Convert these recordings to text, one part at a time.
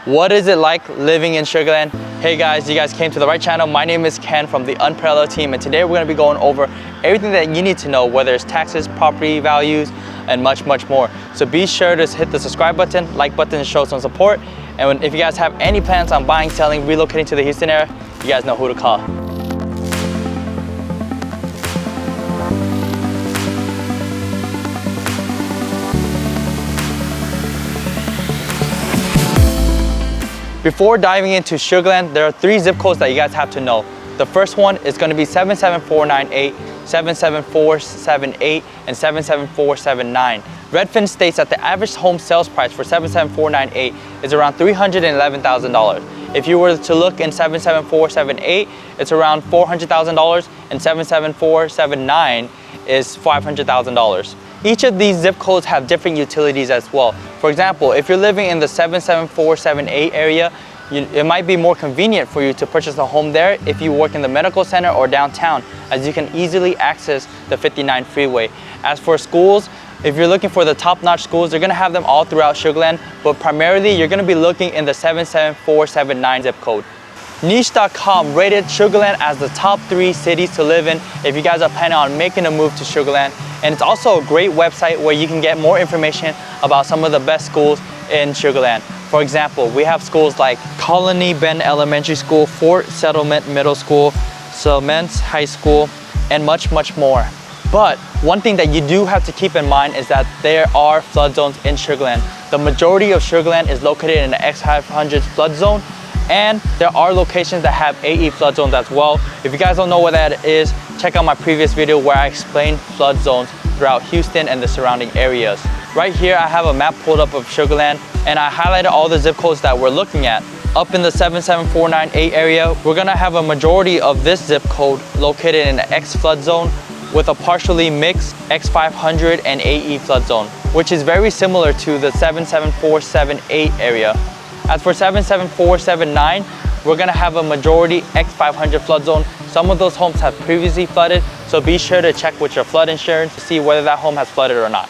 What is it like living in Sugar Land? Hey guys, you guys came to the right channel. My name is Ken from the Unparalleled team, and today we're going to be going over everything that you need to know, whether it's taxes, property values, and much more. So be sure to hit the subscribe button, like button to show some support. And if you guys have any plans on buying, selling, relocating to the Houston area, you guys know who to call. Before diving into Sugar Land, there are 3 zip codes that you guys have to know. The first one is going to be 77498, 77478, and 77479. Redfin states that the average home sales price for 77498 is around $311,000. If you were to look in 77478, it's around $400,000, and 77479 is $500,000. Each of these zip codes have different utilities as well. For example, if you're living in the 77478 area, it might be more convenient for you to purchase a home there if you work in the medical center or downtown, as you can easily access the 59 freeway. As for schools, if you're looking for the top-notch schools, they're gonna have them all throughout Sugar Land, but primarily you're gonna be looking in the 77479 zip code. Niche.com rated Sugar Land as the top 3 cities to live in if you guys are planning on making a move to Sugar Land. And it's also a great website where you can get more information about some of the best schools in Sugar Land. For example, we have schools like Colony Bend Elementary School, Fort Settlement Middle School, Clements High School, and much more. But one thing that you do have to keep in mind is that there are flood zones in Sugar Land. The majority of Sugar Land is located in the X500 flood zone, and there are locations that have AE flood zones as well. If you guys don't know what that is, check out my previous video where I explain flood zones throughout Houston and the surrounding areas. Right here, I have a map pulled up of Sugar Land, and I highlighted all the zip codes that we're looking at. Up in the 77498 area, we're gonna have a majority of this zip code located in the X flood zone with a partially mixed X500 and AE flood zone, which is very similar to the 77478 area. As for 77479, we're gonna have a majority X500 flood zone. Some of those homes have previously flooded, so be sure to check with your flood insurance to see whether that home has flooded or not.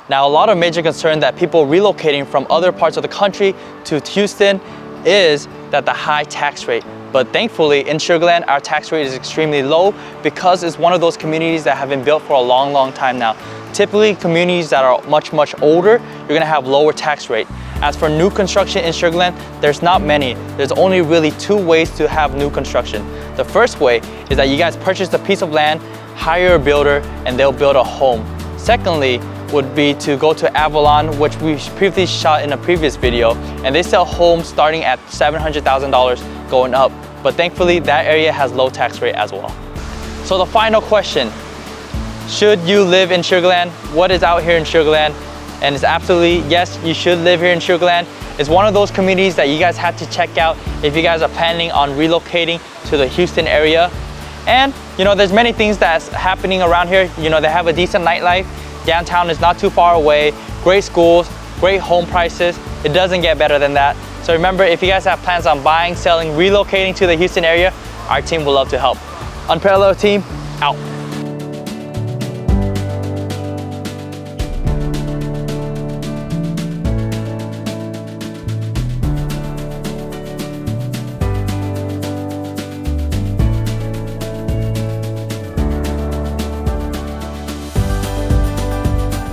Now, a lot of major concern that people relocating from other parts of the country to Houston is that the high tax rate. But thankfully, in Sugar Land, our tax rate is extremely low because it's one of those communities that have been built for a long time now. Typically, communities that are much older, you're gonna have lower tax rate. As for new construction in Sugar Land, there's not many. There's only really 2 ways to have new construction. The first way is that you guys purchase a piece of land, hire a builder, and they'll build a home. Secondly, would be to go to Avalon, which we previously shot in a previous video, and they sell homes starting at $700,000 going up. But thankfully, that area has low tax rate as well. So the final question, should you live in Sugar Land? What is out here in Sugar Land? And it's absolutely yes, you should live here in Sugar Land. It's one of those communities that you guys have to check out if you guys are planning on relocating to the Houston area. And you know, there's many things that's happening around here. You know, they have a decent nightlife. Downtown is not too far away. Great schools, great home prices. It doesn't get better than that. So remember, if you guys have plans on buying, selling, relocating to the Houston area, our team will love to help. Unparalleled team, out.